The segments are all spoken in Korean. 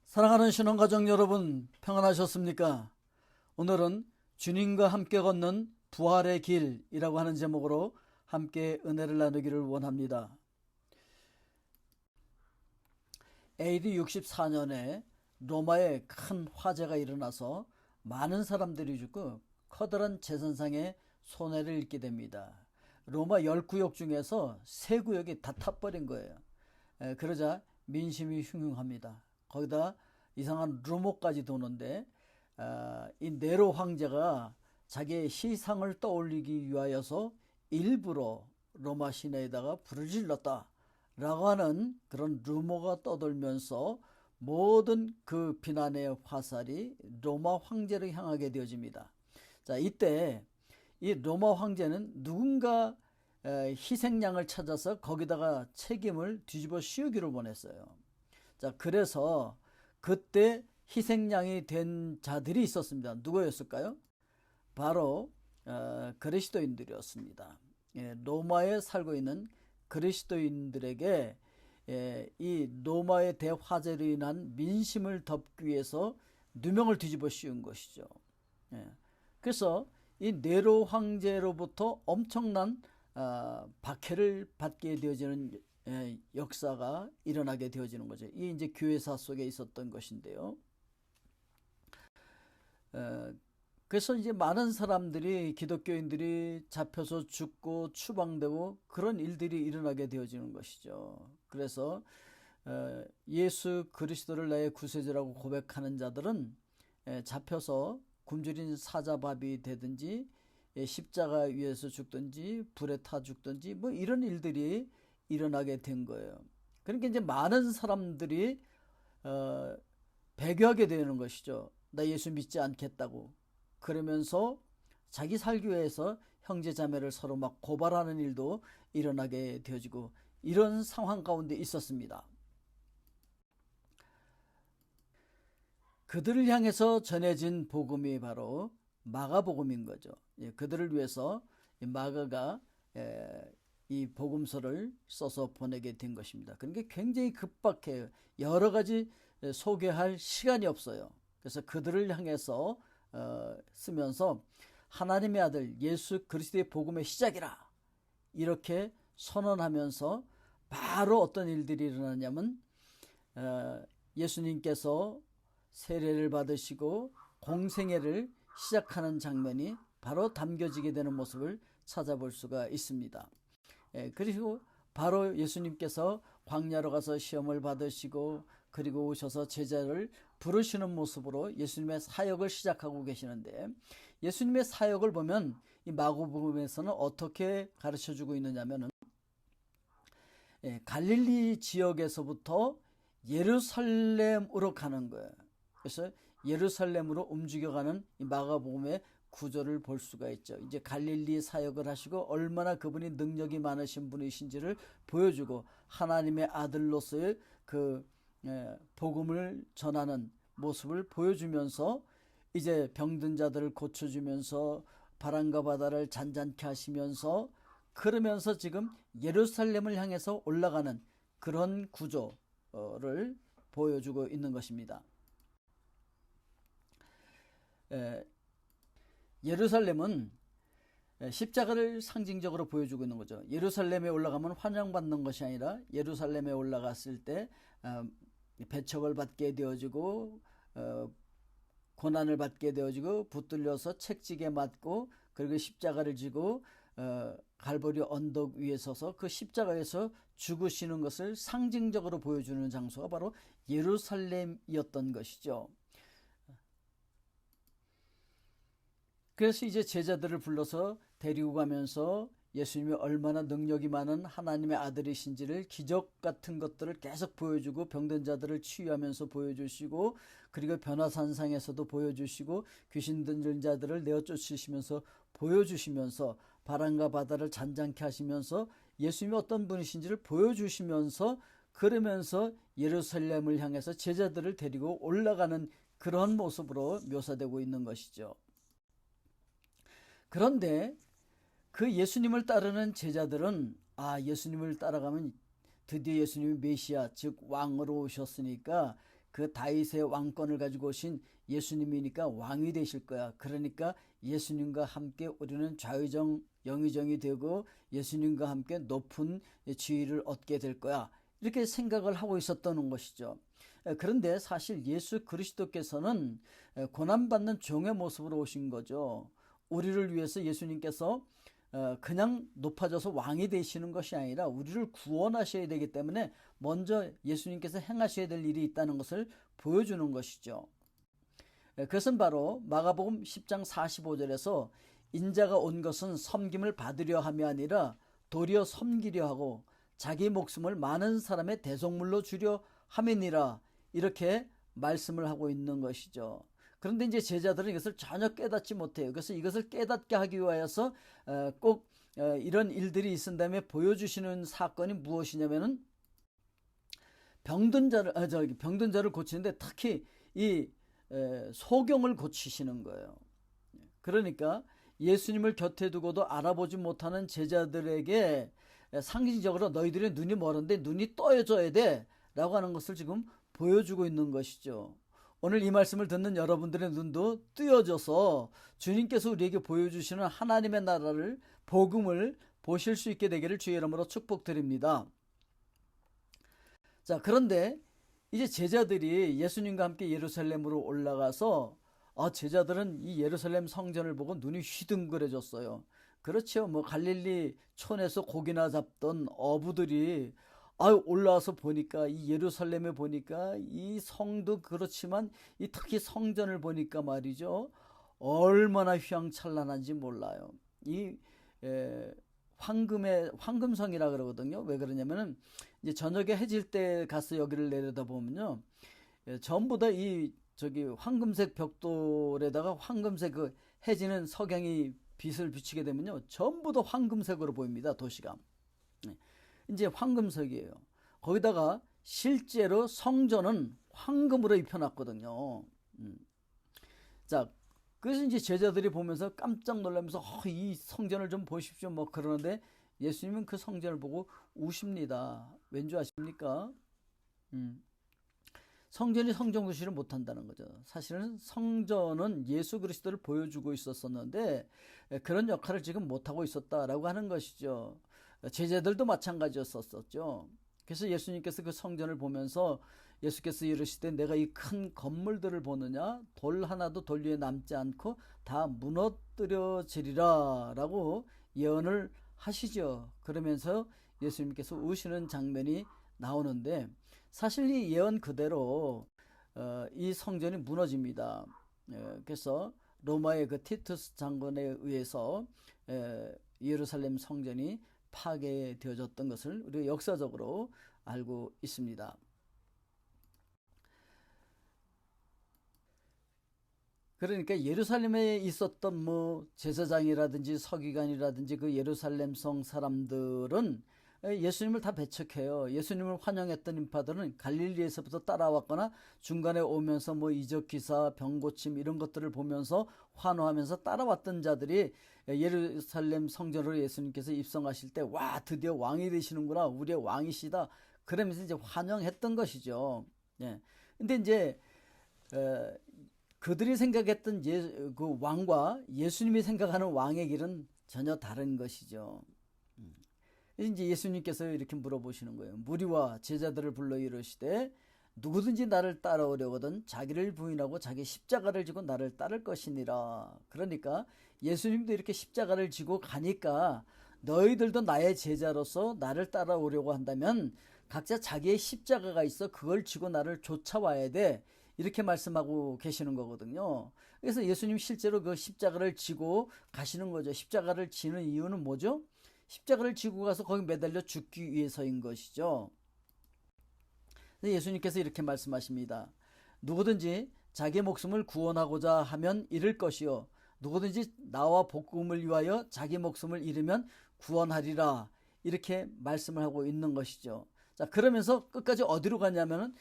사랑하는 신혼가족 여러분, 평안하셨습니까? 오늘은 주님과 함께 걷는 부활의 길이라고 하는 제목으로 함께 은혜를 나누기를 원합니다. AD 64년에 로마에 큰 화재가 일어나서 많은 사람들이 죽고 커다란 재산상의 손해를 입게 됩니다. 로마 10구역 중에서 3구역이 다 타버린 거예요. 그러자 민심이 흉흉합니다. 거기다 이상한 루머까지 도는데 이 네로 황제가 자기의 희상을 떠올리기 위하여서 일부러 로마 시내에다가 불을 질렀다 라고 하는 그런 루머가 떠돌면서 모든 그 비난의 화살이 로마 황제를 향하게 되어집니다. 자, 이때 이 로마 황제는 누군가 희생양을 찾아서 거기다가 책임을 뒤집어 씌우기를 원했어요. 자, 그래서 그때 희생양이 된 자들이 있었습니다. 누구였을까요? 바로 그리스도인들이었습니다. 로마에 살고 있는 그리스도인들에게 이 로마의 대화재로 인한 민심을 덮기 위해서 누명을 뒤집어 씌운 것이죠. 그래서 이 네로 황제로부터 엄청난 박해를 받게 되어지는 역사가 일어나게 되어지는 거죠. 이게 이제 교회사 속에 있었던 것인데요. 그래서 이제 많은 사람들이, 기독교인들이 잡혀서 죽고 추방되고 그런 일들이 일어나게 되어지는 것이죠. 그래서 예수 그리스도를 나의 구세주라고 고백하는 자들은 잡혀서 굶주린 사자밥이 되든지 십자가 위에서 죽든지 불에 타 죽든지 뭐 이런 일들이 일어나게 된 거예요. 그러니까 이제 많은 사람들이 배교하게 되는 것이죠. 나 예수 믿지 않겠다고. 그러면서 자기 살기 위해서 형제 자매를 서로 막 고발하는 일도 일어나게 되어지고 이런 상황 가운데 있었습니다. 그들을 향해서 전해진 복음이 바로 마가복음인 거죠. 그들을 위해서 마가가 이 복음서를 써서 보내게 된 것입니다. 그러니까 굉장히 급박해요. 여러 가지 소개할 시간이 없어요. 그래서 그들을 향해서 쓰면서 하나님의 아들 예수 그리스도의 복음의 시작이라 이렇게 선언하면서 바로 어떤 일들이 일어나냐면 예수님께서 세례를 받으시고 공생애를 시작하는 장면이 바로 담겨지게 되는 모습을 찾아볼 수가 있습니다. 그리고 바로 예수님께서 광야로 가서 시험을 받으시고 그리고 오셔서 제자를 부르시는 모습으로 예수님의 사역을 시작하고 계시는데, 예수님의 사역을 보면 이 마가복음에서는 어떻게 가르쳐주고 있느냐면은 갈릴리 지역에서부터 예루살렘으로 가는 거예요. 그래서 예루살렘으로 움직여가는 이 마가복음의 구조를 볼 수가 있죠. 이제 갈릴리 사역을 하시고 얼마나 그분이 능력이 많으신 분이신지를 보여주고 하나님의 아들로서의 그 복음을 전하는 모습을 보여주면서 이제 병든 자들을 고쳐주면서 바람과 바다를 잔잔케 하시면서 그러면서 지금 예루살렘을 향해서 올라가는 그런 구조를 보여주고 있는 것입니다. 예루살렘은 십자가를 상징적으로 보여주고 있는 거죠. 예루살렘에 올라가면 환영받는 것이 아니라 예루살렘에 올라갔을 때 배척을 받게 되어지고 고난을 받게 되어지고 붙들려서 채찍에 맞고 그리고 십자가를 지고 갈보리 언덕 위에 서서 그 십자가에서 죽으시는 것을 상징적으로 보여주는 장소가 바로 예루살렘이었던 것이죠. 그래서 이제 제자들을 불러서 데리고 가면서 예수님이 얼마나 능력이 많은 하나님의 아들이신지를 기적 같은 것들을 계속 보여주고 병든 자들을 치유하면서 보여주시고 그리고 변화산상에서도 보여주시고 귀신 들린 자들을 내어쫓으시면서 보여주시면서 바람과 바다를 잔잔케 하시면서 예수님이 어떤 분이신지를 보여주시면서 그러면서 예루살렘을 향해서 제자들을 데리고 올라가는 그런 모습으로 묘사되고 있는 것이죠. 그런데 그 예수님을 따르는 제자들은 예수님을 따라가면 드디어 예수님이 메시아 즉 왕으로 오셨으니까 그 다윗의 왕권을 가지고 오신 예수님이니까 왕이 되실 거야. 그러니까 예수님과 함께 우리는 좌의정 영의정이 되고 예수님과 함께 높은 지위를 얻게 될 거야. 이렇게 생각을 하고 있었던 것이죠. 그런데 사실 예수 그리스도께서는 고난받는 종의 모습으로 오신 거죠. 우리를 위해서 예수님께서 그냥 높아져서 왕이 되시는 것이 아니라 우리를 구원하셔야 되기 때문에 먼저 예수님께서 행하셔야 될 일이 있다는 것을 보여주는 것이죠. 그것은 바로 마가복음 10장 45절에서 인자가 온 것은 섬김을 받으려 함이 아니라 도리어 섬기려 하고 자기 목숨을 많은 사람의 대속물로 주려 함이니라, 이렇게 말씀을 하고 있는 것이죠. 그런데 이제 제자들은 이것을 전혀 깨닫지 못해요. 그래서 이것을 깨닫게 하기 위하여서 꼭 이런 일들이 있은 다음에 보여주시는 사건이 무엇이냐면은 병든 자를 고치는데 특히 이 소경을 고치시는 거예요. 그러니까 예수님을 곁에 두고도 알아보지 못하는 제자들에게 상징적으로 너희들의 눈이 멀은데 눈이 떠져야 돼 라고 하는 것을 지금 보여주고 있는 것이죠. 오늘 이 말씀을 듣는 여러분들의 눈도 뜨여져서 주님께서 우리에게 보여주시는 하나님의 나라를, 복음을 보실 수 있게 되기를 주의 이름으로 축복드립니다. 자, 그런데 이제 제자들이 예수님과 함께 예루살렘으로 올라가서 제자들은 이 예루살렘 성전을 보고 눈이 휘둥그레졌어요. 그렇죠. 뭐 갈릴리 촌에서 고기나 잡던 어부들이 올라와서 보니까 이 예루살렘에 보니까 이 성도 그렇지만 이 특히 성전을 보니까 말이죠. 얼마나 휘황찬란한지 몰라요. 이 황금성이라 그러거든요. 왜 그러냐면은 이제 저녁에 해질 때 가서 여기를 내려다보면요, 전부 다 이 황금색 벽돌에다가 황금색 그 해지는 석양이 빛을 비추게 되면요, 전부 다 황금색으로 보입니다. 도시가. 이제 황금색이에요. 거기다가 실제로 성전은 황금으로 입혀놨거든요. 자, 그래서 이제 제자들이 보면서 깜짝 놀라면서 이 성전을 좀 보십시오 뭐 그러는데 예수님은 그 성전을 보고 우십니다. 왠 줄 아십니까? 성전이 성전구실을 못한다는 거죠. 사실은 성전은 예수 그리스도를 보여주고 있었었는데 그런 역할을 지금 못하고 있었다라고 하는 것이죠. 제자들도 마찬가지였었죠. 그래서 예수님께서 그 성전을 보면서 예수께서 이르시되 내가 이 큰 건물들을 보느냐, 돌 하나도 돌 위에 남지 않고 다 무너뜨려지리라 라고 예언을 하시죠. 그러면서 예수님께서 우시는 장면이 나오는데 사실 이 예언 그대로 이 성전이 무너집니다. 그래서 로마의 그 티투스 장군에 의해서 예루살렘 성전이 파괴되어졌던 것을 우리가 역사적으로 알고 있습니다. 그러니까 예루살렘에 있었던 뭐 제사장이라든지 서기관이라든지 그 예루살렘 성 사람들은 예수님을 다 배척해요. 예수님을 환영했던 인파들은 갈릴리에서부터 따라왔거나 중간에 오면서 뭐 이적 기사, 병고침 이런 것들을 보면서 환호하면서 따라왔던 자들이 예루살렘 성전으로 예수님께서 입성하실 때 와, 드디어 왕이 되시는구나, 우리의 왕이시다, 그러면서 이제 환영했던 것이죠. 예. 근데 이제 그들이 생각했던 그 왕과 예수님이 생각하는 왕의 길은 전혀 다른 것이죠. 이제 예수님께서 이렇게 물어보시는 거예요. 무리와 제자들을 불러 이르시되 누구든지 나를 따라오려거든 자기를 부인하고 자기 십자가를 지고 나를 따를 것이니라. 그러니까 예수님도 이렇게 십자가를 지고 가니까 너희들도 나의 제자로서 나를 따라오려고 한다면 각자 자기의 십자가가 있어 그걸 지고 나를 쫓아와야 돼, 이렇게 말씀하고 계시는 거거든요. 그래서 예수님 실제로 그 십자가를 지고 가시는 거죠. 십자가를 지는 이유는 뭐죠? 십자가를 지고 가서 거기 매달려 죽기 위해서인 것이죠. 예수님께서 이렇게 말씀하십니다. 누구든지 자기 목숨을 구원하고자 하면 잃을 것이요 누구든지 나와 복음을 위하여 자기 목숨을 잃으면 구원하리라, 이렇게 말씀을 하고 있는 것이죠. 자, 그러면서 끝까지 어디로 가냐면은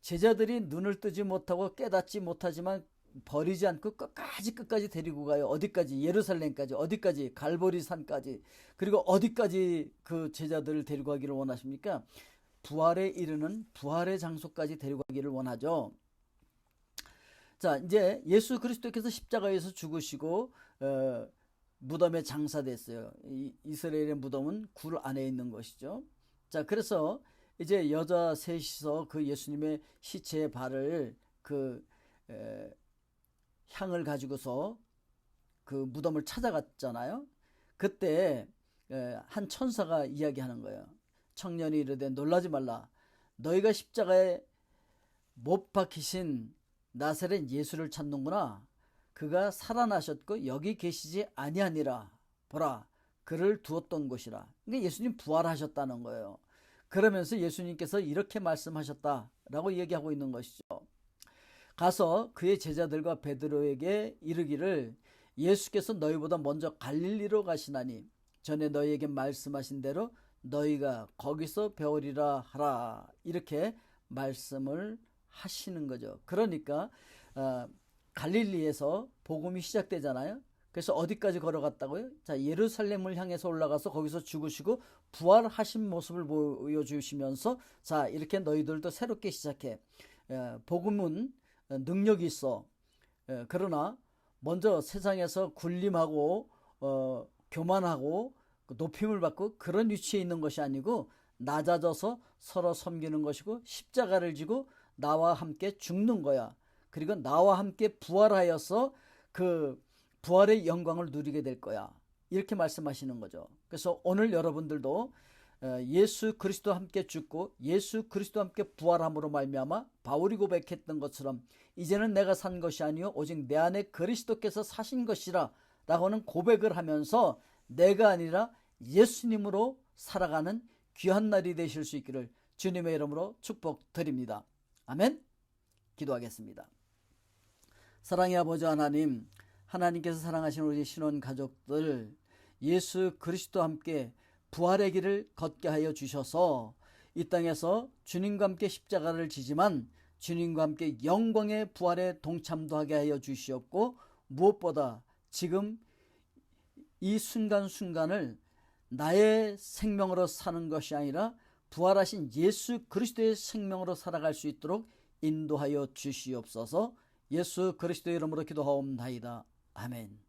제자들이 눈을 뜨지 못하고 깨닫지 못하지만 버리지 않고 끝까지 데리고 가요. 어디까지? 예루살렘까지. 어디까지? 갈보리 산까지. 그리고 어디까지 그 제자들을 데리고 가기를 원하십니까? 부활에 이르는 부활의 장소까지 데려가기를 원하죠. 자, 이제 예수 그리스도께서 십자가에서 죽으시고 무덤에 장사됐어요. 이스라엘의 무덤은 굴 안에 있는 것이죠. 자, 그래서 이제 여자 셋이서 그 예수님의 시체의 발을 향을 가지고서 그 무덤을 찾아갔잖아요. 그때 한 천사가 이야기하는 거예요. 청년이 이르되 놀라지 말라. 너희가 십자가에 못 박히신 나사렛 예수를 찾는구나. 그가 살아나셨고 여기 계시지 아니하니라. 보라, 그를 두었던 곳이라. 그러니까 예수님 부활하셨다는 거예요. 그러면서 예수님께서 이렇게 말씀하셨다라고 얘기하고 있는 것이죠. 가서 그의 제자들과 베드로에게 이르기를 예수께서 너희보다 먼저 갈릴리로 가시나니 전에 너희에게 말씀하신 대로 너희가 거기서 배우리라 하라. 이렇게 말씀을 하시는 거죠. 그러니까 갈릴리에서 복음이 시작되잖아요. 그래서 어디까지 걸어갔다고요? 자, 예루살렘을 향해서 올라가서 거기서 죽으시고 부활하신 모습을 보여주시면서 자, 이렇게 너희들도 새롭게 시작해. 복음은 능력이 있어. 그러나 먼저 세상에서 군림하고 교만하고 높임을 받고 그런 위치에 있는 것이 아니고 낮아져서 서로 섬기는 것이고 십자가를 지고 나와 함께 죽는 거야. 그리고 나와 함께 부활하여서 그 부활의 영광을 누리게 될 거야. 이렇게 말씀하시는 거죠. 그래서 오늘 여러분들도 예수 그리스도와 함께 죽고 예수 그리스도와 함께 부활함으로 말미암아 바울이 고백했던 것처럼 이제는 내가 산 것이 아니요 오직 내 안에 그리스도께서 사신 것이라 라고는 고백을 하면서 내가 아니라 예수님으로 살아가는 귀한 날이 되실 수 있기를 주님의 이름으로 축복드립니다. 아멘. 기도하겠습니다. 사랑의 아버지 하나님, 하나님께서 사랑하시는 우리 신혼 가족들 예수 그리스도와 함께 부활의 길을 걷게 하여 주셔서 이 땅에서 주님과 함께 십자가를 지지만 주님과 함께 영광의 부활에 동참도 하게 하여 주시옵고 무엇보다 지금 이 순간순간을 나의 생명으로 사는 것이 아니라 부활하신 예수 그리스도의 생명으로 살아갈 수 있도록 인도하여 주시옵소서. 예수 그리스도의 이름으로 기도하옵나이다. 아멘.